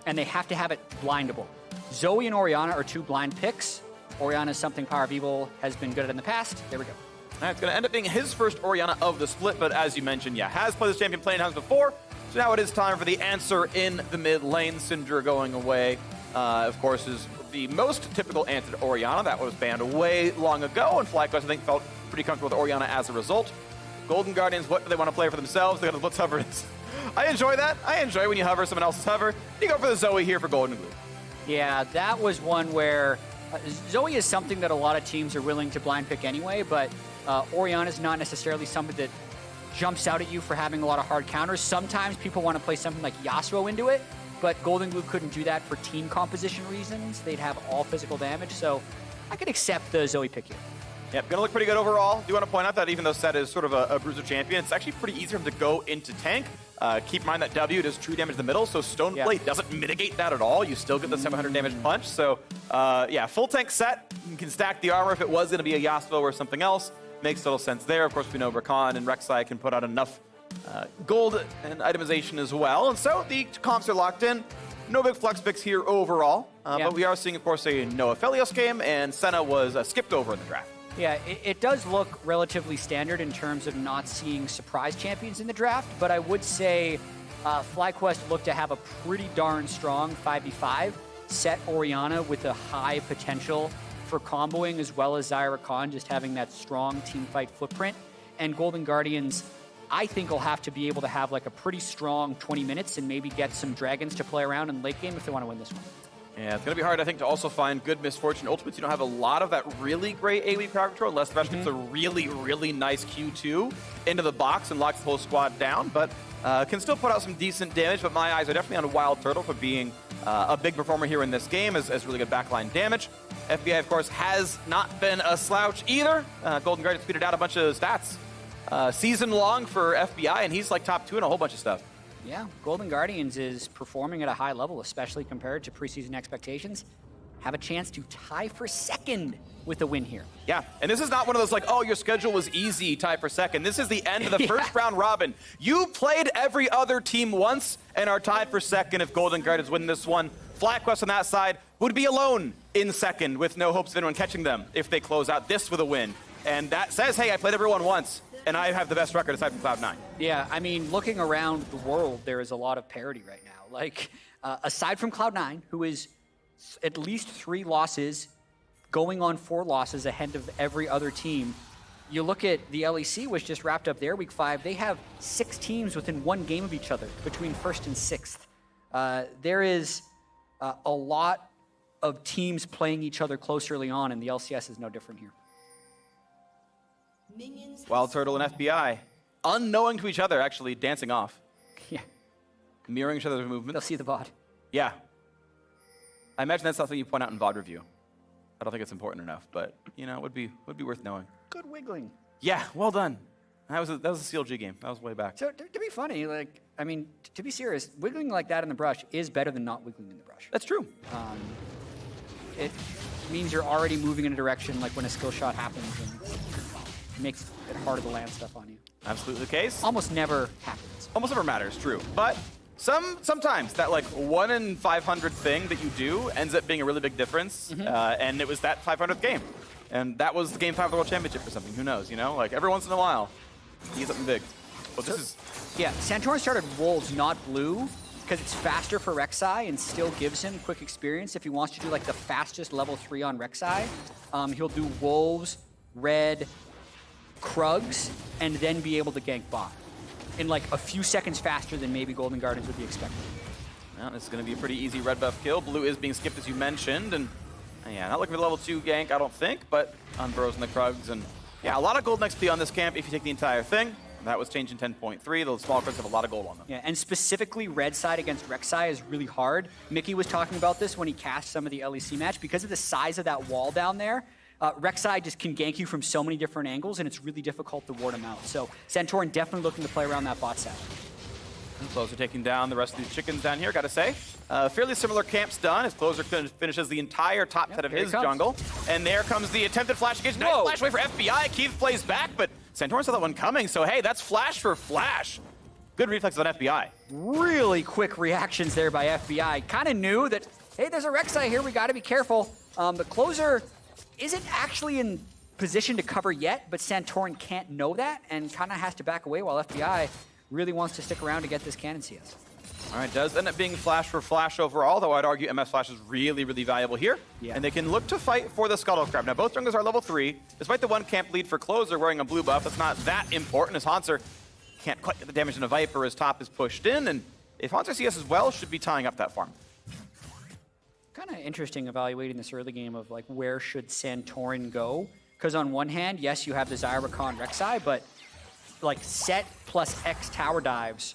and they have to have it blindable. Zoe and Orianna are 2 blind picks. Orianna is something Power of Evil has been good at in the past. There we go. All right, it's going to end up being his first Orianna of the split, but as you mentioned, yeah, has played this champion plenty times before. So now it is time for the answer in the mid lane. Syndra going away, of course, is the most typical answer to Orianna. That was banned way long ago, and FlyQuest, I think, felt pretty comfortable with Orianna as a result. Golden Guardians, what do they want to play for themselves? They got the Blitz Hover. I enjoy that. I enjoy when you hover someone else's hover. You go for the Zoe here for Golden Glue. Yeah, that was one where Zoe is something that a lot of teams are willing to blind pick anyway, but Orianna is not necessarily something that jumps out at you for having a lot of hard counters. Sometimes people want to play something like Yasuo into it, but Golden Glue couldn't do that for team composition reasons. They'd have all physical damage, so I could accept the Zoe pick here. Yep, gonna look pretty good overall. Do want to point out that even though Set is sort of a bruiser champion, it's actually pretty easy for him to go into tank. Keep in mind that W does true damage in the middle, so Stoneblade doesn't mitigate that at all. You still get the 700 damage punch. So yeah, full tank Set. You can stack the armor if it was gonna be a Yasuo or something else. Makes total sense there. Of course, we know Rakan and Rek'Sai can put out enough gold and itemization as well. And so the comps are locked in. No big flex picks here overall. But we are seeing, of course, a Noah Felios game, and Senna was skipped over in the draft. Yeah, it does look relatively standard in terms of not seeing surprise champions in the draft, but I would say FlyQuest looked to have a pretty darn strong 5v5, Set Orianna with a high potential for comboing, as well as Zyra Khan just having that strong team fight footprint. And Golden Guardians, I think, will have to be able to have like a pretty strong 20 minutes and maybe get some dragons to play around in late game if they want to win this one. Yeah, it's going to be hard, I think, to also find good Misfortune Ultimates. You don't have a lot of that really great AoE power control, unless Thresh gets a really, really nice Q2 into the box and locks the whole squad down, but can still put out some decent damage. But my eyes are definitely on Wild Turtle for being a big performer here in this game as really good backline damage. FBI, of course, has not been a slouch either. Golden Guardians tweeted out a bunch of stats season long for FBI, and he's like top 2 in a whole bunch of stuff. Yeah, Golden Guardians is performing at a high level, especially compared to preseason expectations. Have a chance to tie for second with a win here. Yeah, and this is not one of those like, oh, your schedule was easy, tie for second. This is the end of the first round robin. You played every other team once and are tied for second if Golden Guardians win this one. FlyQuest on that side would be alone in second with no hopes of anyone catching them if they close out this with a win. And that says, hey, I played everyone once, and I have the best record aside from Cloud9. Yeah, I mean, looking around the world, there is a lot of parity right now. Like, aside from Cloud9, who is at least 3 losses, going on 4 losses ahead of every other team, you look at the LEC, which just wrapped up their Week 5, they have 6 teams within 1 game of each other, between 1st and 6th. There is a lot of teams playing each other close early on, and the LCS is no different here. Wild Turtle and FBI, unknowing to each other, actually dancing off. Yeah. Mirroring each other's movements. They'll see the VOD. Yeah. I imagine that's something you point out in VOD review. I don't think it's important enough, but, you know, it would be worth knowing. Good wiggling. Yeah, well done. That was a CLG game. That was way back. So, to be funny, like, I mean, to be serious, wiggling like that in the brush is better than not wiggling in the brush. That's true. It means you're already moving in a direction, like when a skill shot happens, and makes it harder to land stuff on you. Absolutely the case. Almost never happens. Almost never matters, true. But sometimes that like 1 in 500 thing that you do ends up being a really big difference. And it was that 500th game. And that was the Game 5 of the World Championship or something. Who knows, you know? Like every once in a while, you get something big. But this is... Yeah, Santorin started Wolves, not Blue, because it's faster for Rek'Sai and still gives him quick experience. If he wants to do like the fastest level 3 on Rek'Sai, he'll do Wolves, Red, Krugs, and then be able to gank bot in like a few seconds faster than maybe Golden Guardians would be expecting. Well, this is going to be a pretty easy red buff kill. Blue is being skipped, as you mentioned, and yeah, not looking for the level 2 gank, I don't think, but on Burrows and the Krugs, and yeah, a lot of gold XP on this camp if you take the entire thing. That was changed in 10.3. Those small Krugs have a lot of gold on them. Yeah, and specifically red side against Rek'Sai is really hard. Mickey was talking about this when he cast some of the LEC match. Because of the size of that wall down there, Rek'Sai just can gank you from so many different angles, and it's really difficult to ward him out. So Santorin definitely looking to play around that bot side. And Closer taking down the rest of these chickens down here, gotta say. Fairly similar camps done as Closer finishes the entire top set of his jungle. And there comes the attempted flash engage. Nice flash away for FBI. Keith plays back, but Santorin saw that one coming, so hey, that's flash for flash. Good reflex on FBI. Really quick reactions there by FBI. Kind of knew that, hey, there's a Rek'Sai here, we got to be careful. The closer isn't actually in position to cover yet, but Santorin can't know that and kind of has to back away while FBI really wants to stick around to get this cannon CS. All right, does end up being flash for flash overall, though I'd argue MS Flash is really, really valuable here. Yeah. And they can look to fight for the Scuttle Crab. Now, both junglers are level 3. Despite the one camp lead for Closer wearing a blue buff, that's not that important as Hanser can't quite get the damage in a Viper as top is pushed in. And if Hanser CS as well, should be tying up that farm. Kind of interesting evaluating this early game of like where should Santorin go? Because on one hand, yes, you have the Zyra Rakan Rek'Sai, but like set plus X tower dives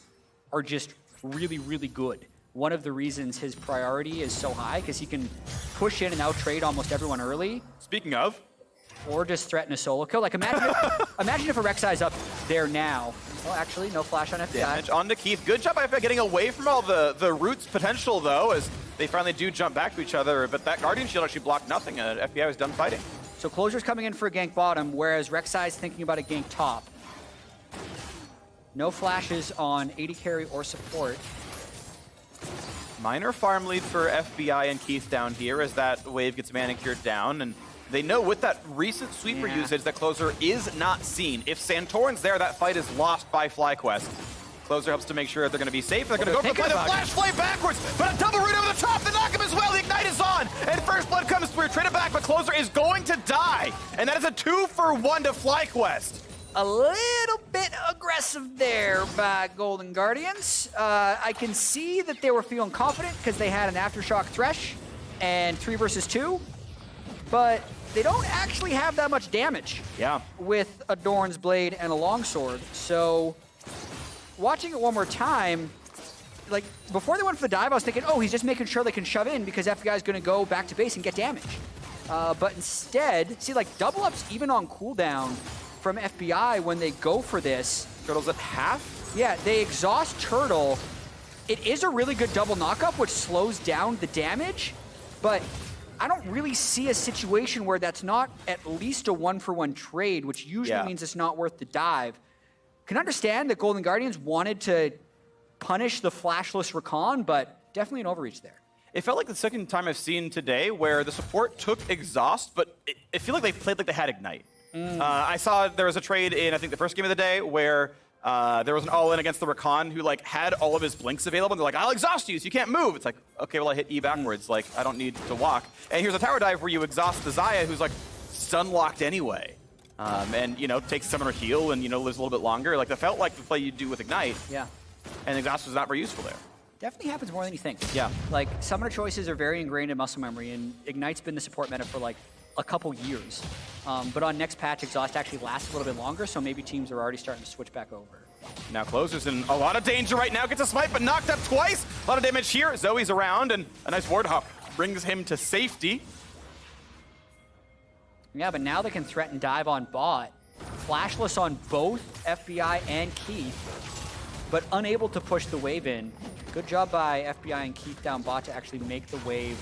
are just really, really good. One of the reasons his priority is so high, because he can push in and out trade almost everyone early. Speaking of, or just threaten a solo kill. Like imagine if a Rek'Sai's up there now. Well, actually, no flash on FBI. Damage on to Keith. Good job by FBI getting away from all the Roots potential, though, as they finally do jump back to each other. But that Guardian Shield actually blocked nothing. FBI was done fighting. So Closer's coming in for a gank bottom, whereas Rek'Sai's thinking about a gank top. No flashes on AD carry or support. Minor farm lead for FBI and Keith down here as that wave gets manicured down. And they know with that recent sweeper usage that Closer is not seen. If Santorin's there, that fight is lost by FlyQuest. Closer helps to make sure that they're going to be safe. They're going to go for the flash flame backwards, but a double root over the top, the knock him as well. The ignite is on, and first blood comes through. Trade it back, but Closer is going to die. And that is a 2-for-1 to FlyQuest. A little bit aggressive there by Golden Guardians. I can see that they were feeling confident because they had an Aftershock Thresh and 3 versus 2, but they don't actually have that much damage with a Doran's Blade and a Longsword. So watching it one more time, like before they went for the dive, I was thinking, oh, he's just making sure they can shove in because FBI is going to go back to base and get damage. But instead, see, like double ups even on cooldown from FBI when they go for this. Turtle's at half? Yeah, they exhaust Turtle. It is a really good double knockup, which slows down the damage, but I don't really see a situation where that's not at least a 1-for-1 trade, which usually means it's not worth the dive. Can understand that Golden Guardians wanted to punish the flashless Rakan, but definitely an overreach there. It felt like the second time I've seen today where the support took exhaust, but it felt like they played like they had ignite. I saw there was a trade in, I think, the first game of the day where there was an all-in against the Rakan who like had all of his blinks available, and they're like, I'll exhaust you so you can't move. It's like, okay, well, I hit E backwards. Like, I don't need to walk. And here's a tower dive where you exhaust the Xayah, who's like stun-locked anyway. And, you know, takes summoner heal and, you know, lives a little bit longer. Like, that felt like the play you'd do with Ignite. Yeah. And exhaust was not very useful there. Definitely happens more than you think. Yeah. Like, summoner choices are very ingrained in muscle memory, and Ignite's been the support meta for like a couple years. But on next patch, exhaust actually lasts a little bit longer, so maybe teams are already starting to switch back over. Now Closer's in a lot of danger right now. Gets a smite, but knocked up twice. A lot of damage here. Zoe's around, and a nice ward hop brings him to safety. Yeah, but now they can threaten dive on bot. Flashless on both FBI and Keith, but unable to push the wave in. Good job by FBI and Keith down bot to actually make the wave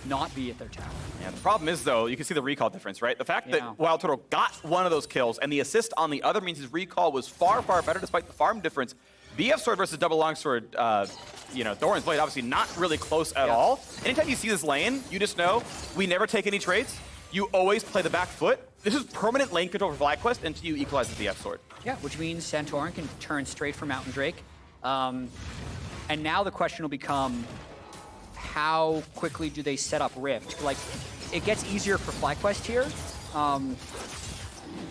not be at their tower. Yeah, the problem is, though, you can see the recall difference, right? The fact that Wild Turtle got one of those kills and the assist on the other means his recall was far, far better despite the farm difference. BF Sword versus double longsword, you know, Doran's Blade obviously not really close at all. Anytime you see this lane, you just know we never take any trades. You always play the back foot. This is permanent lane control for FlyQuest until you equalize the BF Sword. Yeah, which means Santorin can turn straight for Mountain Drake. And now the question will become, how quickly do they set up Rift? Like, it gets easier for FlyQuest here.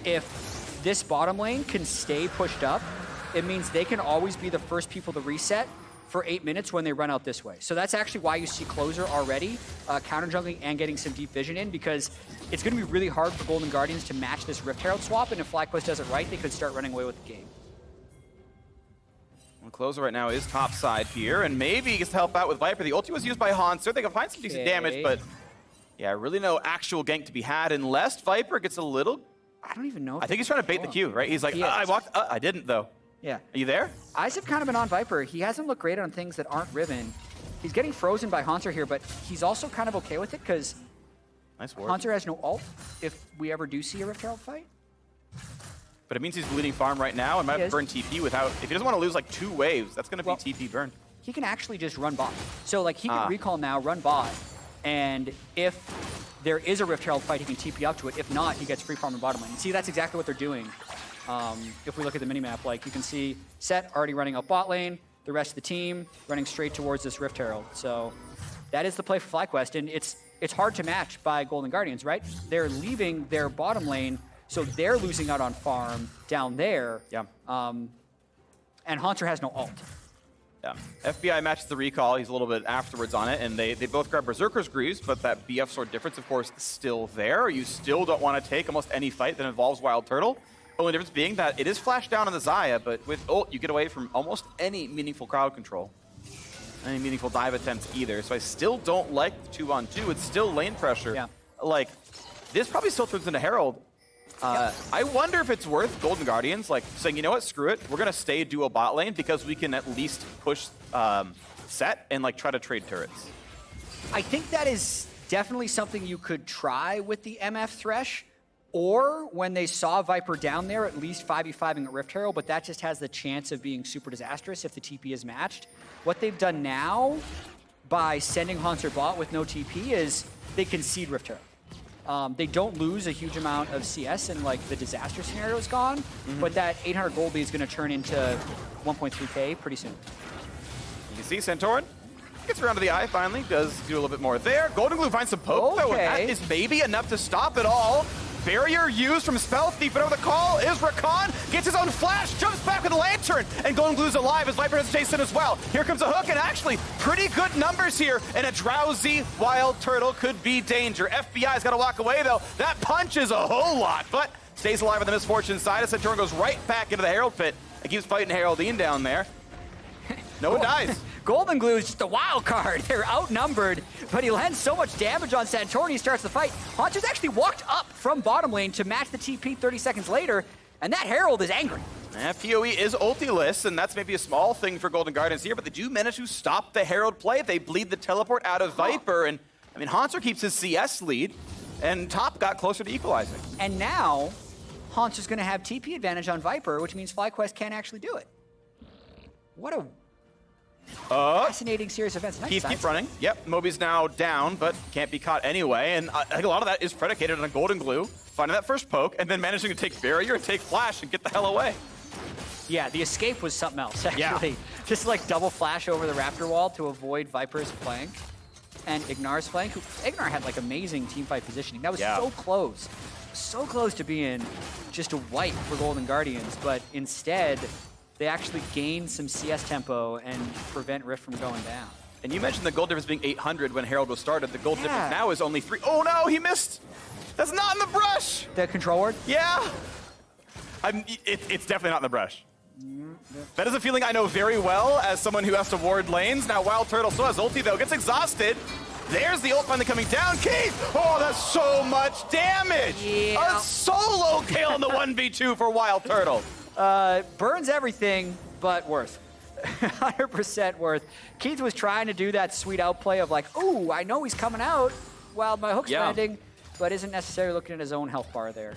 If this bottom lane can stay pushed up, it means they can always be the first people to reset for 8 minutes when they run out this way. So that's actually why you see Closer already counter jungling and getting some deep vision in, because it's going to be really hard for Golden Guardians to match this Rift Herald swap, and if FlyQuest does it right, they could start running away with the game. Well, Closer right now is top side here, and maybe he gets to help out with Viper. The ulti was used by Hanser. They can find some decent damage, but yeah, really no actual gank to be had unless Viper gets a little... I don't even know. I think he's trying to bait the Q, right? He's like, I walked, I didn't though. Yeah. Are you there? Eyes have kind of been on Viper. He hasn't looked great on things that aren't Riven. He's getting frozen by Hanser here, but he's also kind of okay with it because nice ward. Hanser has no ult if we ever do see a Rift Herald fight. but it means he's bleeding farm right now and might have to burn TP without, if he doesn't want to lose like 2 waves, that's going to be TP burned. He can actually just run bot. So like he can recall now, run bot, and if there is a Rift Herald fight, he can TP up to it. If not, he gets free farm in bottom lane. And see, that's exactly what they're doing. If we look at the minimap, like you can see Set already running up bot lane, the rest of the team running straight towards this Rift Herald. So that is the play for FlyQuest, and it's hard to match by Golden Guardians, right? They're leaving their bottom lane, so they're losing out on farm down there. Yeah. And Haunter has no ult. Yeah. FBI matches the recall. He's a little bit afterwards on it, and they both grab Berserker's Greaves, but that BF sword difference, of course, is still there. You still don't want to take almost any fight that involves Wild Turtle. Only difference being that it is flashed down on the Xayah, but with ult, you get away from almost any meaningful crowd control. Any meaningful dive attempts either. So I still don't like the 2-on-2. It's still lane pressure. Yeah. Like, this probably still turns into Herald. I wonder if it's worth Golden Guardians like saying, you know what, screw it, we're gonna stay duo bot lane because we can at least push Set and like try to trade turrets. I think that is definitely something you could try with the MF Thresh, or when they saw Viper down there, at least 5v5ing at Rift Herald, but that just has the chance of being super disastrous if the TP is matched. What they've done now by sending Haunter bot with no TP is they concede Rift Herald. They don't lose a huge amount of CS and like the disaster scenario is gone, but that 800 gold lead is going to turn into 1.3k pretty soon. You can see Santorin gets around to the eye finally, does do a little bit more there. Golden Glue finds some poke though, and that is maybe enough to stop it all. Barrier used from Spell Thief, but over the call is Rakan, gets his own flash, jumps back with a lantern, and Golden Glue's alive as Viper has Jason as well. Here comes a hook, and actually pretty good numbers here, and a drowsy Wild Turtle could be danger. FBI's got to walk away though. That punches a whole lot, but stays alive on the Misfortune side as Santorin goes right back into the Herald pit and keeps fighting Heraldine down there. No one dies. Golden Glue is just a wild card. They're outnumbered, but he lands so much damage on Santorin, he starts the fight. Haunter's actually walked up from bottom lane to match the TP 30 seconds later, and that Herald is angry. PoE is ulti-less, and that's maybe a small thing for Golden Guardians here, but they do manage to stop the Herald play. They bleed the teleport out of Viper, and I mean, Haunter keeps his CS lead, and Top got closer to equalizing. And now, Haunter's going to have TP advantage on Viper, which means FlyQuest can't actually do it. What a fascinating series of events. Nice keep running. Yep, Moby's now down, but can't be caught anyway. And I think a lot of that is predicated on Golden Glue finding that first poke and then managing to take Barrier and take Flash and get the hell away. Yeah, the escape was something else, actually. Yeah. Just like double flash over the Raptor wall to avoid Viper's flank and Ignar's flank. Ignar had like amazing teamfight positioning. That was so close. So close to being just a wipe for Golden Guardians, but instead, they actually gain some CS tempo and prevent Rift from going down. And you mentioned the gold difference being 800 when Herald was started. The gold difference now is only 3. Oh no, he missed! That's not in the brush! The control ward? Yeah! It's definitely not in the brush. That is a feeling I know very well as someone who has to ward lanes. Now Wild Turtle still has ulti though, gets exhausted. There's the ult finally coming down. Keith! Oh, that's so much damage! Yeah. A solo kill in the 1v2 for Wild Turtle. Burns everything, but worth. 100% worth. Keith was trying to do that sweet outplay of like, ooh, I know he's coming out while my hook's landing, but isn't necessarily looking at his own health bar there.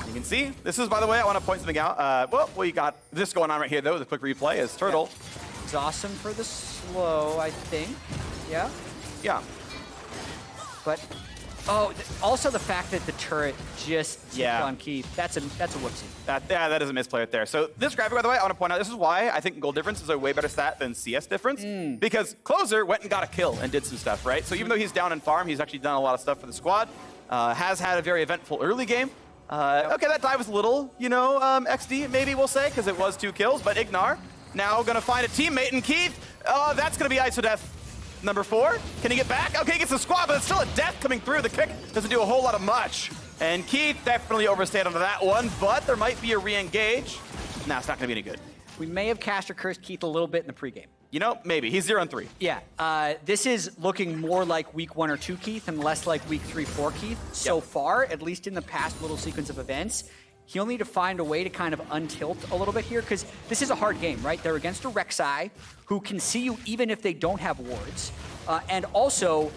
You can see, this is, by the way, I want to point something out. Well, we got this going on right here, though. The quick replay is Turtle. Exhaust him for the slow, I think. Yeah? Yeah. But, also the fact that the turret just tipped on Keith, that's a whoopsie. That is a misplay right there. So this graphic, by the way, I want to point out, this is why I think gold difference is a way better stat than CS difference. Because Closer went and got a kill and did some stuff, right? So even though he's down in farm, he's actually done a lot of stuff for the squad. Has had a very eventful early game. Okay, that dive was a little, XD, maybe we'll say, because it was 2 kills. But Ignar now going to find a teammate, and Keith, that's going to be ISO death number 4. Can he get back? Okay, he gets the squad, but it's still a death coming through. The kick doesn't do a whole lot of much. And Keith definitely overstayed onto that one, but there might be a re-engage. Nah, it's not going to be any good. We may have cast or cursed Keith a little bit in the pregame. You know, maybe. He's 0-3. Yeah. This is looking more like week 1 or 2 Keith and less like week 3, 4 Keith. So far, at least in the past little sequence of events, he'll need to find a way to kind of untilt a little bit here, because this is a hard game, right? They're against a Rek'Sai who can see you even if they don't have wards. And also,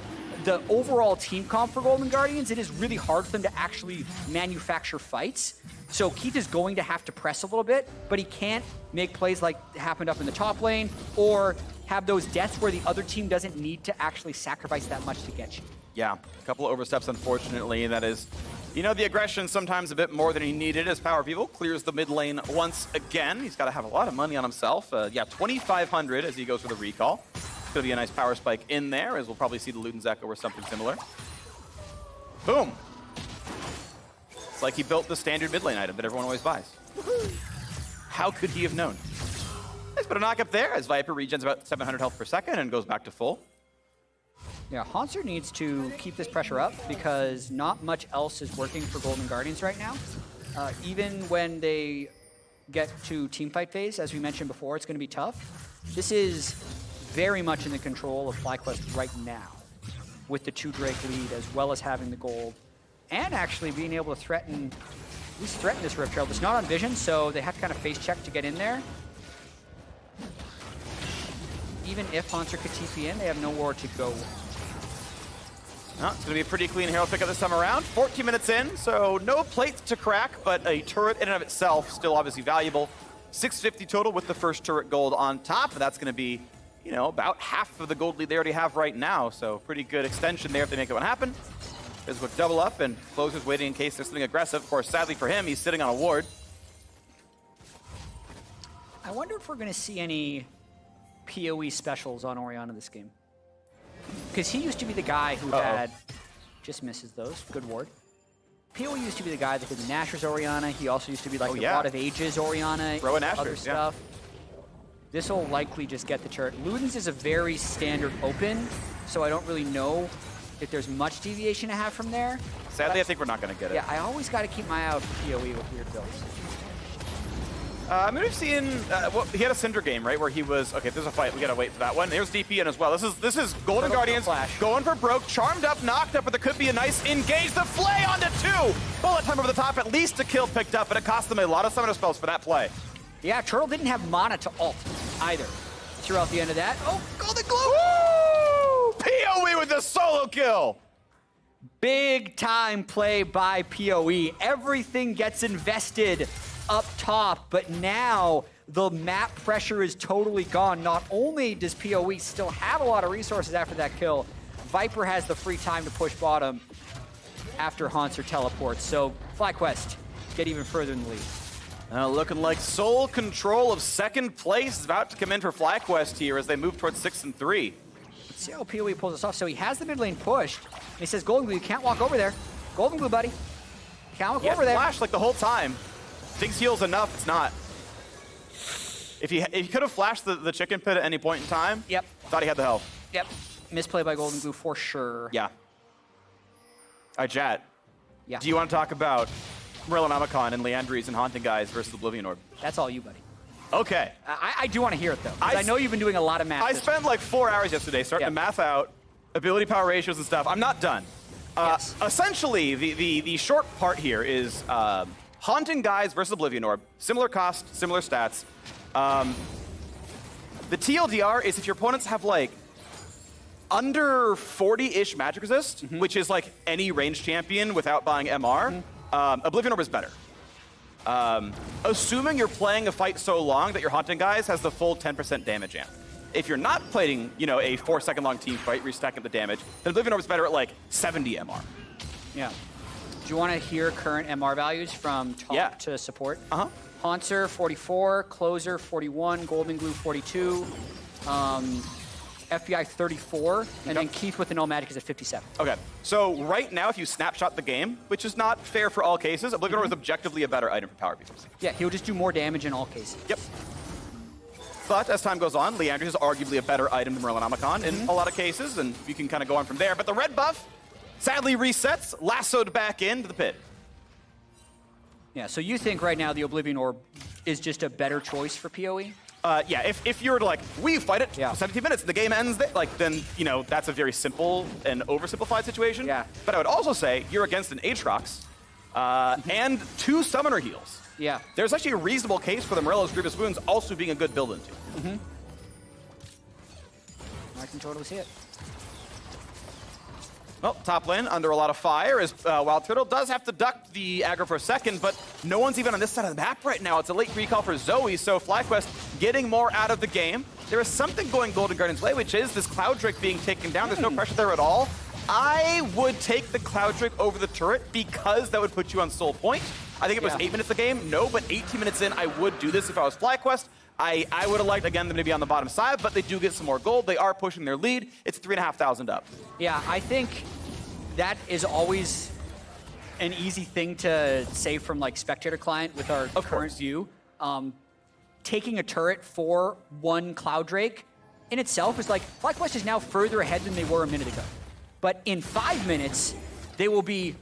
the overall team comp for Golden Guardians, it is really hard for them to actually manufacture fights. So Keith is going to have to press a little bit, but he can't make plays like happened up in the top lane or have those deaths where the other team doesn't need to actually sacrifice that much to get you. Yeah, a couple of oversteps, unfortunately, and that is, you know, the aggression sometimes a bit more than he needed as Power People clears the mid lane once again. He's got to have a lot of money on himself. Yeah, 2,500 as he goes for the recall. It's going to be a nice power spike in there, as we'll probably see the Luden's Echo or something similar. Boom! It's like he built the standard mid lane item that everyone always buys. How could he have known? Nice bit of knock up there as Viper regens about 700 health per second and goes back to full. Yeah, Hanser needs to keep this pressure up because not much else is working for Golden Guardians right now. Even when they get to teamfight phase, as we mentioned before, it's going to be tough. This is very much in the control of FlyQuest right now with the 2 Drake lead as well as having the gold and actually being able to threaten, at least threaten this Rift Trail. It's not on vision, so they have to kind of face check to get in there. Even if Hanser could TP in, they have nowhere to go. No, it's going to be a pretty clean hero pickup this time around. 14 minutes in, so no plates to crack, but a turret in and of itself still obviously valuable. 650 total with the first turret gold on top, and that's going to be, you know, about half of the gold lead they already have right now. So pretty good extension there if they make it one happen. Is would double up and Closer's waiting in case there's something aggressive. Of course, sadly for him, he's sitting on a ward. I wonder if we're going to see any PoE specials on Orianna this game. Because he used to be the guy who had, just misses those, good ward. PoE used to be the guy that did the Nashor's Orianna. He also used to be like a lot of Ages Orianna, other stuff. This will likely just get the turret. Luden's is a very standard open, so I don't really know if there's much deviation to have from there. Sadly, I think we're not going to get it. Yeah, I always got to keep my eye out for PoE with weird builds. I mean, we've seen, well, he had a Cinder game, right, where he was, okay, there's a fight, we gotta wait for that one. There's DP in as well. This is Golden Guardians going for broke, charmed up, knocked up, but there could be a nice engage. The flay onto 2! Bullet time over the top, at least a kill picked up, but it cost them a lot of summoner spells for that play. Yeah, Turtle didn't have mana to ult either throughout the end of that. Oh, Golden Glue! Woo! PoE with the solo kill! Big time play by PoE. Everything gets invested up top, but now the map pressure is totally gone. Not only does PoE still have a lot of resources after that kill, Viper has the free time to push bottom after Hanser teleports. So FlyQuest get even further in the lead. Looking like sole control of second place is about to come in for FlyQuest here as they move towards 6 and 3. Let's see how PoE pulls this off. So he has the mid lane pushed. And he says, Golden Glue, you can't walk over there. Golden Glue, buddy. Can't walk over there. Flash like the whole time. Thinks heals enough, it's not. If he could have flashed the chicken pit at any point in time, thought he had the health. Yep. Misplay by Golden Glue for sure. Yeah. All right, Jat. Yeah. Do you want to talk about Morellonomicon and Leandries and Haunting Guys versus Oblivion Orb? That's all you, buddy. Okay. I do want to hear it, though. I know you've been doing a lot of math. I spent like 4 hours yesterday starting to math out ability power ratios and stuff. I'm not done. Essentially, the short part here is Haunting Guys versus Oblivion Orb. Similar cost, similar stats. The TLDR is if your opponents have like under 40-ish magic resist, which is like any ranged champion without buying MR, Oblivion Orb is better. Assuming you're playing a fight so long that your Haunting Guys has the full 10% damage amp. If you're not playing, you know, a 4-second long team fight, restacking the damage, then Oblivion Orb is better at like 70 MR. Yeah. Do you want to hear current MR values from top to support? Hanser, 44, Closer, 41, Golden Glue, 42, FBI, 34, and then Keith with the no magic is at 57. Okay, so right now, if you snapshot the game, which is not fair for all cases, Oblivion Orb is objectively a better item for power people. Yeah, he'll just do more damage in all cases. Yep. But as time goes on, Leandries is arguably a better item than Morellonomicon in a lot of cases, and you can kind of go on from there. But the red buff sadly resets, lassoed back into the pit. Yeah, so you think right now the Oblivion Orb is just a better choice for PoE? Yeah, if you were to like, we fight it for 17 minutes and the game ends, like then, you know, that's a very simple and oversimplified situation. Yeah. But I would also say you're against an Aatrox and 2 summoner heals. Yeah. There's actually a reasonable case for the Morello's Grievous Wounds also being a good build into. I can totally see it. Well, top lane under a lot of fire as Wild Turtle does have to duck the aggro for a second, but no one's even on this side of the map right now. It's a late recall for Zoe, so FlyQuest getting more out of the game. There is something going Golden Guardian's way, which is this Cloud Drake being taken down. There's no pressure there at all. I would take the Cloud Drake over the turret because that would put you on Soul Point. I think it was 8 minutes a game. No, but 18 minutes in, I would do this if I was FlyQuest. I would have liked, again, them to be on the bottom side, but they do get some more gold. They are pushing their lead. It's 3,500 up. Yeah, I think that is always an easy thing to say from like spectator client with our current view. Taking a turret for one Cloud Drake in itself is like, FlyQuest is now further ahead than they were a minute ago. But in 5 minutes, they will be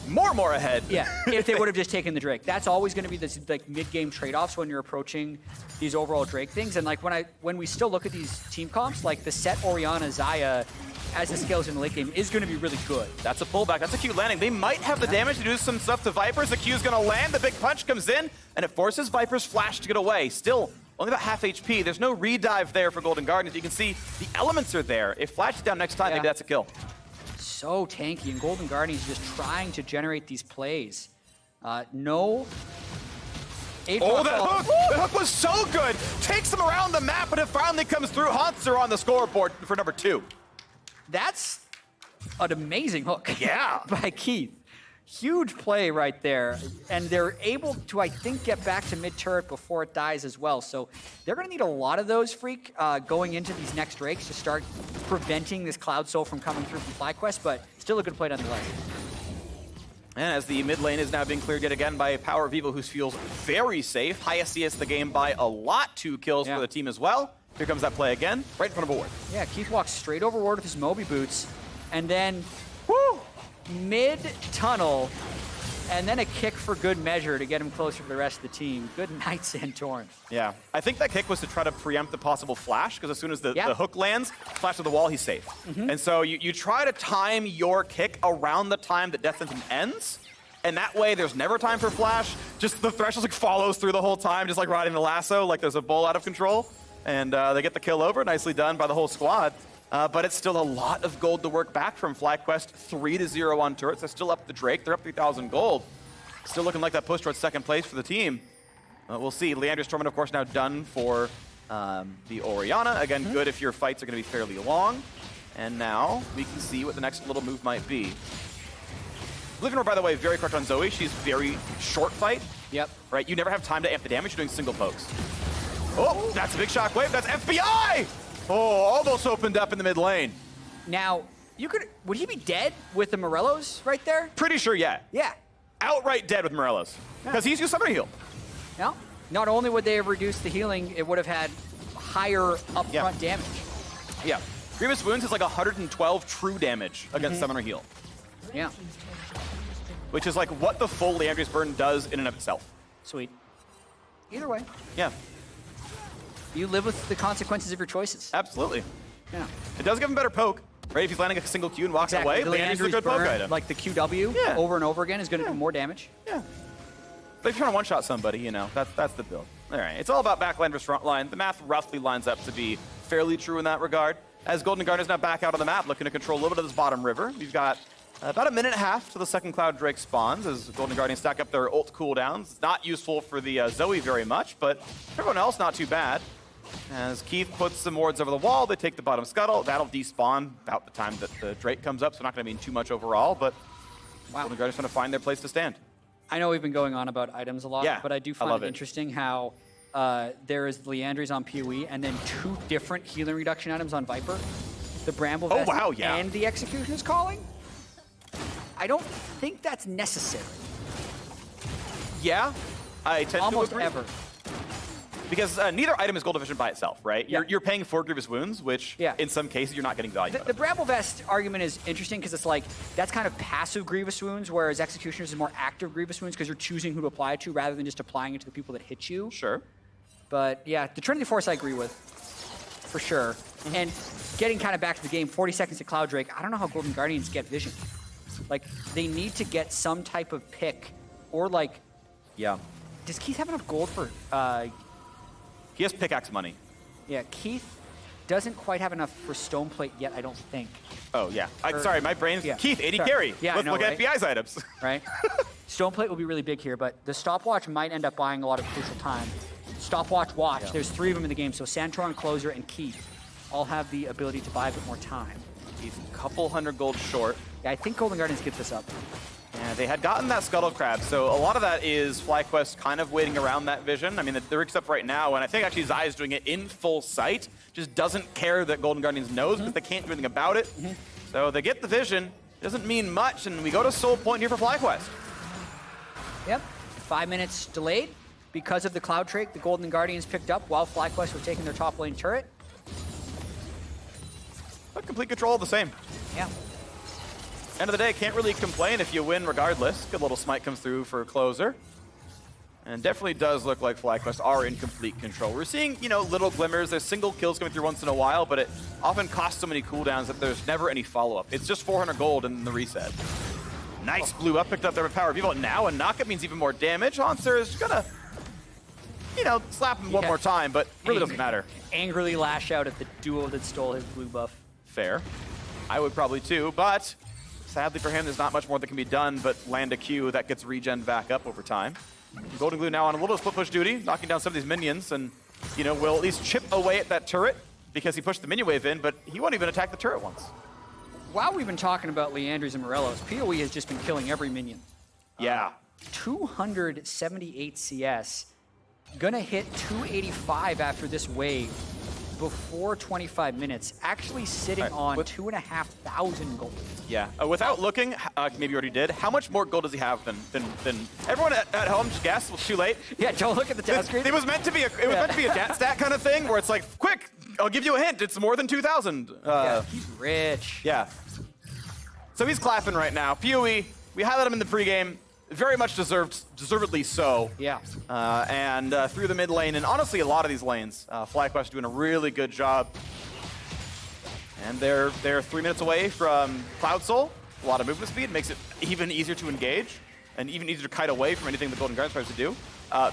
more ahead. Yeah, if they would have just taken the Drake. That's always going to be this like mid-game trade-offs when you're approaching these overall Drake things. And like when we still look at these team comps, like the set Orianna Xayah as the scales in the late game is going to be really good. That's a pullback. That's a cute landing. They might have the damage to do some stuff to Vipers. The Q is going to land. The big punch comes in, and it forces Viper's flash to get away. Still, only about half HP. There's no redive there for Golden Guardians. You can see the elements are there. If Flash is down next time, maybe that's a kill. So tanky, and Golden Guardians just trying to generate these plays. No. Oh, that hook! The hook was so good! Takes them around the map, and it finally comes through. Haunts are on the scoreboard for number 2. That's an amazing hook. Yeah. By Keith. Huge play right there. And they're able to, I think, get back to mid-turret before it dies as well. So they're going to need a lot of those, Freak, going into these next Drakes to start preventing this Cloud Soul from coming through from FlyQuest, but still a good play nonetheless. And as the mid lane is now being cleared yet again by Power of Evil, who feels very safe. Highest CS of the game by a lot. 2 kills for the team as well. Here comes that play again, right in front of a ward. Yeah, Keith walks straight over ward with his Moby boots, and then, whoo! Mid-tunnel, and then a kick for good measure to get him closer to the rest of the team. Good night, Santorin. Yeah, I think that kick was to try to preempt the possible flash, because as soon as the hook lands, flash to the wall, he's safe. And so you try to time your kick around the time that Death Sentence ends, and that way there's never time for flash. Just the Thresh just like follows through the whole time, just like riding the lasso, like there's a bull out of control. And they get the kill over, nicely done by the whole squad. But it's still a lot of gold to work back from FlyQuest. 3-0 on turrets. They're still up the Drake. They're up 3,000 gold. Still looking like that push towards second place for the team. We'll see. Leandri's Torment, of course, now done for the Orianna. Again, good if your fights are going to be fairly long. And now we can see what the next little move might be. Livinor, by the way, very correct on Zoe. She's very short fight. Yep. Right? You never have time to amp the damage. You're doing single pokes. Oh, that's a big shockwave. That's FBI! Oh, almost opened up in the mid lane. Now, would he be dead with the Morellos right there? Pretty sure, yeah. Yeah. Outright dead with Morellos. Because he's used Summoner Heal. No. Not only would they have reduced the healing, it would have had higher upfront damage. Yeah. Grievous Wounds is like 112 true damage against Summoner Heal. Yeah. Which is like what the full Leandri's Burn does in and of itself. Sweet. Either way. Yeah. You live with the consequences of your choices. Absolutely. Yeah. It does give him better poke, right? If he's landing a single Q and walking away, Leandri's a good poke item. Like the QW over and over again is going to do more damage. Yeah. But if you're trying to one-shot somebody, you know, that's the build. All right. It's all about backline versus frontline. The math roughly lines up to be fairly true in that regard. As Golden Guardians now back out on the map, looking to control a little bit of this bottom river. We've got about a minute and a half till the second Cloud Drake spawns as Golden Guardians stack up their ult cooldowns. It's not useful for the Zoe very much, but everyone else not too bad. As Keith puts some wards over the wall, they take the bottom scuttle. That'll despawn about the time that the Drake comes up, so not going to mean too much overall, but Golden Guardians trying to find their place to stand. I know we've been going on about items a lot, but I do find it interesting how there is Leandri's on PoE and then 2 different healing reduction items on Viper. The Bramble Vest and the Executioner's Calling. I don't think that's necessary. Yeah, I tend almost to agree. Ever. Because neither item is gold efficient by itself, right? You're paying for Grievous Wounds, which in some cases you're not getting value out of. The Bramble Vest argument is interesting because it's like, that's kind of passive Grievous Wounds, whereas Executioners is more active Grievous Wounds because you're choosing who to apply it to rather than just applying it to the people that hit you. Sure. But yeah, the Trinity Force I agree with, for sure. And getting kind of back to the game, 40 seconds to Cloud Drake, I don't know how Golden Guardians get vision. Like, they need to get some type of pick or like... Yeah. Does Keith have enough gold for... He has pickaxe money. Yeah, Keith doesn't quite have enough for stone plate yet, I don't think. Oh, yeah. Sorry, my brain's... Yeah. Keith, 80 Sorry. carry. Yeah, Let's know, look right? at FBI's items. Right? Stone plate will be really big here, but the stopwatch might end up buying a lot of crucial time. Stopwatch watch. Yeah. There's 3 of them in the game, so Santorin, Closer, and Keith all have the ability to buy a bit more time. He's a couple hundred gold short. Yeah, I think Golden Guardians get this up. Yeah, they had gotten that Scuttle Crab, so a lot of that is FlyQuest kind of waiting around that vision. I mean, the Rick's up right now, and I think actually Zai's doing it in full sight. Just doesn't care that Golden Guardians knows because they can't do anything about it. So they get the vision. Doesn't mean much, and we go to Soul Point here for FlyQuest. Yep, 5 minutes delayed because of the Cloud Trait the Golden Guardians picked up while FlyQuest were taking their top lane turret. But complete control the same. Yeah. End of the day, can't really complain if you win regardless. Good little smite comes through for Closer. And definitely does look like FlyQuest are in complete control. We're seeing, you know, little glimmers. There's single kills coming through once in a while, but it often costs so many cooldowns that there's never any follow-up. It's just 400 gold and then the reset. Nice blue up, picked up there with Power of Evil. Now a knockup means even more damage. Hanser is gonna, you know, slap him one more time, but really doesn't matter. Angrily lash out at the duo that stole his blue buff. Fair. I would probably too, but sadly for him, there's not much more that can be done but land a Q that gets regen back up over time. Golden Glue now on a little split push duty, knocking down some of these minions, and, you know, will at least chip away at that turret because he pushed the minion wave in, but he won't even attack the turret once. While we've been talking about Leandries and Morelos, PoE has just been killing every minion. Yeah. 278 CS. Gonna hit 285 after this wave before 25 minutes. Actually sitting on 2,500 gold. Yeah. Without looking, maybe you already did, how much more gold does he have than everyone at home just guessed? Well, too late. Yeah, don't look at the task screen. It was meant to be meant to be a jet stat kind of thing where it's like, quick, I'll give you a hint. It's more than 2,000. Yeah, he's rich. Yeah. So he's clapping right now. PoE, we highlighted him in the pregame. Very much deservedly so. Yeah. And through the mid lane, and honestly, a lot of these lanes, FlyQuest doing a really good job. And they're 3 minutes away from Cloud Soul. A lot of movement speed makes it even easier to engage, and even easier to kite away from anything the Golden Guardians tries to do.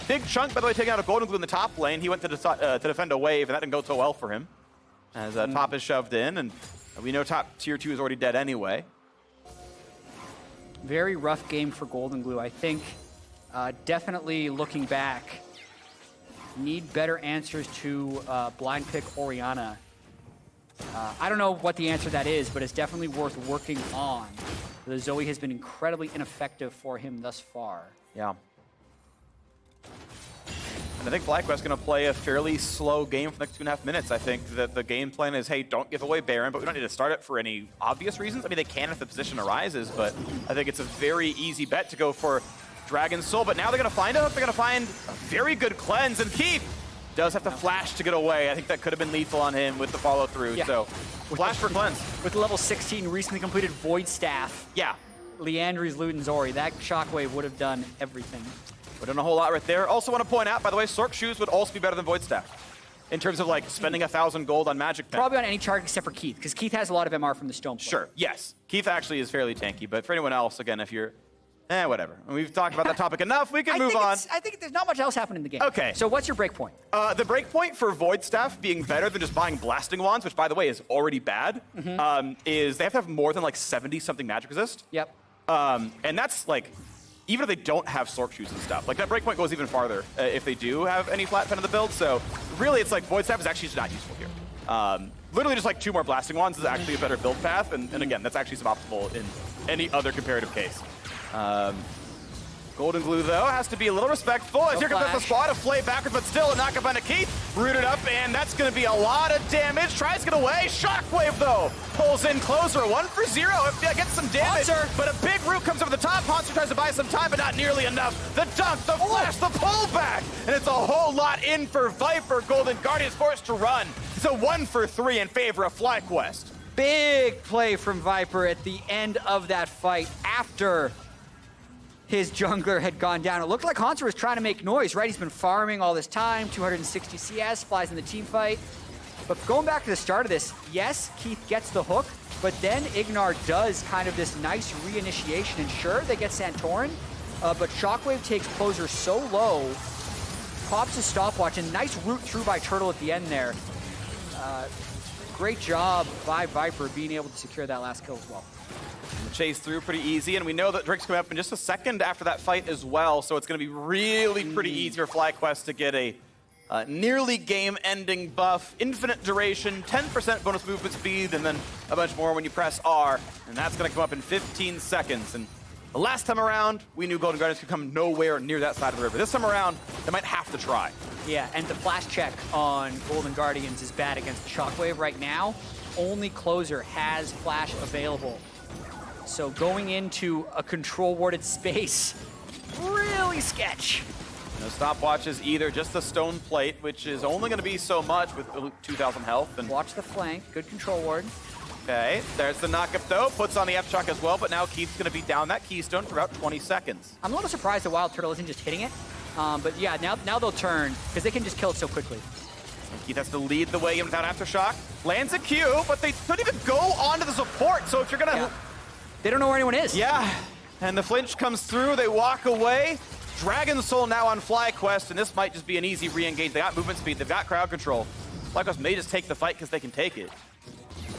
Big chunk, by the way, taking out a Golden Glue in the top lane. He went to defend a wave, and that didn't go so well for him. As top is shoved in, and we know top tier 2 is already dead anyway. Very rough game for Golden Glue. I think definitely looking back, need better answers to blind pick Orianna. I don't know what the answer to that is, but it's definitely worth working on. The Zoe has been incredibly ineffective for him thus far. Yeah. And I think FlyQuest's going to play a fairly slow game for the next 2.5 minutes. I think that the game plan is, hey, don't give away Baron, but we don't need to start it for any obvious reasons. I mean, they can if the position arises, but I think it's a very easy bet to go for Dragon Soul. But now they're going to find a hook. They're going to find a very good cleanse, and Keith does have to flash to get away. I think that could have been lethal on him with the follow-through. Yeah. So flash for cleanse. With level 16 recently completed Void Staff. Yeah. Leandries, Lute, and Zori. That shockwave would have done everything. We're doing a whole lot right there. Also want to point out, by the way, Sork Shoes would also be better than Void Staff in terms of like spending 1,000 gold on Magic Pen. Probably on any target except for Keith, because Keith has a lot of MR from the Stone Plate. Sure, yes. Keith actually is fairly tanky, but for anyone else, again, if you're, whatever. We've talked about that topic enough. We can move on. I think there's not much else happening in the game. Okay. So what's your break point? The break point for Void Staff being better than just buying Blasting Wands, which by the way is already bad, is they have to have more than like 70-something magic resist. Yep. And that's like, even if they don't have Sork Shoes and stuff, like that breakpoint goes even farther if they do have any flat pen in the build. So really, it's like Void Staff is actually just not useful here. Literally just like 2 more Blasting Wands is actually a better build path. And again, that's actually suboptimal in any other comparative case. Golden Glue, though, has to be a little respectful. As here comes the squad of Flay backwards, but still a knock up on a Keith. Rooted up, and that's going to be a lot of damage. Tries to get away. Shockwave, though, pulls in Closer. 1 for 0. Gets some damage, but a big root comes over the top. Hanser tries to buy some time, but not nearly enough. The dunk, the flash, the pullback, and it's a whole lot in for Viper. Golden Guardians forced to run. It's a 1 for 3 in favor of FlyQuest. Big play from Viper at the end of that fight after his jungler had gone down. It looked like Hanser was trying to make noise, right? He's been farming all this time, 260 CS, flies in the team fight. But going back to the start of this, yes, Keith gets the hook, but then Ignar does kind of this nice reinitiation, and sure, they get Santorin, but Shockwave takes Closer so low, pops a stopwatch, and nice root through by Turtle at the end there. great job by Viper being able to secure that last kill as well. Chase through pretty easy, and we know that Drake's coming up in just a second after that fight as well, so it's going to be really pretty easy for FlyQuest to get a nearly game-ending buff, infinite duration, 10% bonus movement speed, and then a bunch more when you press R, and that's going to come up in 15 seconds. And the last time around, we knew Golden Guardians could come nowhere near that side of the river. This time around, they might have to try. Yeah, and the flash check on Golden Guardians is bad against the Shockwave right now. Only closer has flash available. So going into a control-warded space, really sketch. No stopwatches either, just the stone plate, which is only going to be so much with 2,000 health. And watch the flank, good control ward. Okay, there's the knockup though, puts on the F-Shock as well, but now Keith's going to be down that Keystone for about 20 seconds. I'm a little surprised the Wild Turtle isn't just hitting it, but yeah, now they'll turn, because they can just kill it so quickly. And Keith has to lead the way in without Aftershock. Lands a Q, but they couldn't even go onto the support, so if you're going to... Yeah. They don't know where anyone is. Yeah, and the flinch comes through, they walk away. Dragon Soul now on FlyQuest, and this might just be an easy re-engage. They got movement speed, they've got crowd control. FlyQuest may just take the fight because they can take it.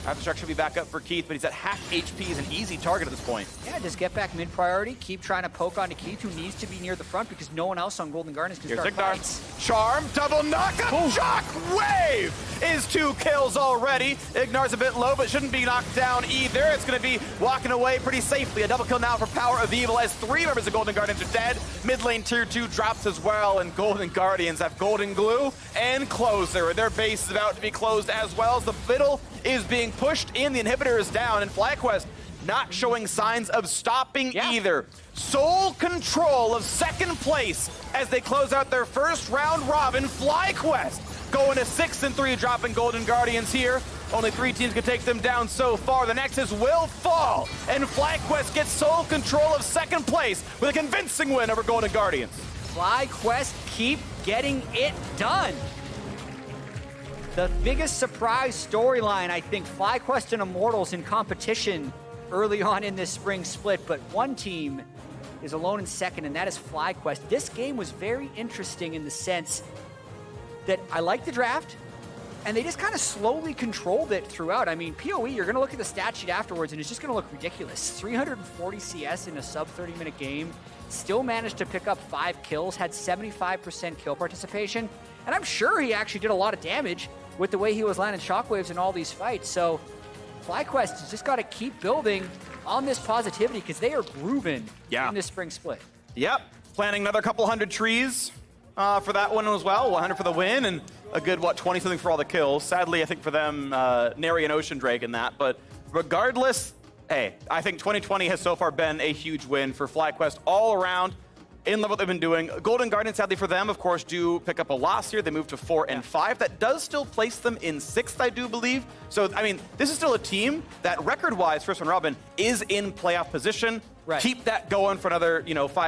Aftershock should be back up for Keith, but he's at half HP. He's an easy target at this point. Yeah, just get back mid-priority. Keep trying to poke onto Keith, who needs to be near the front because no one else on Golden Guardians can start fights. Charm, double knockup, Shock Wave is 2 kills already. Ignar's a bit low, but shouldn't be knocked down either. It's going to be walking away pretty safely. A double kill now for Power of Evil as 3 members of Golden Guardians are dead. Mid lane tier 2 drops as well, and Golden Guardians have Golden Glue and Closer. Their base is about to be closed as well as the fiddle is being pushed in. The inhibitor is down, and FlyQuest not showing signs of stopping either. Sole control of second place as they close out their first round robin. FlyQuest going to 6-3, dropping Golden Guardians here. Only 3 teams can take them down so far. The Nexus will fall, and FlyQuest gets sole control of second place with a convincing win over Golden Guardians. FlyQuest keep getting it done. The biggest surprise storyline, I think, FlyQuest and Immortals in competition early on in this spring split, but one team is alone in second, and that is FlyQuest. This game was very interesting in the sense that I like the draft, and they just kind of slowly controlled it throughout. I mean, PoE, you're going to look at the stat sheet afterwards, and it's just going to look ridiculous. 340 CS in a sub-30-minute game, still managed to pick up 5 kills, had 75% kill participation, and I'm sure he actually did a lot of damage with the way he was landing shockwaves in all these fights. So FlyQuest has just got to keep building on this positivity because they are grooving in this spring split. Yep, planting another couple 100 trees for that one as well. 100 for the win and a good, 20-something for all the kills. Sadly, I think for them, Nary and Ocean Drake in that. But regardless, hey, I think 2020 has so far been a huge win for FlyQuest all around. In love with what they've been doing. Golden Guardians, sadly for them, of course, do pick up a loss here. They move to 4 and 5. That does still place them in 6th, I do believe. So, I mean, this is still a team that record-wise, first round robin, is in playoff position. Keep that going for another, 5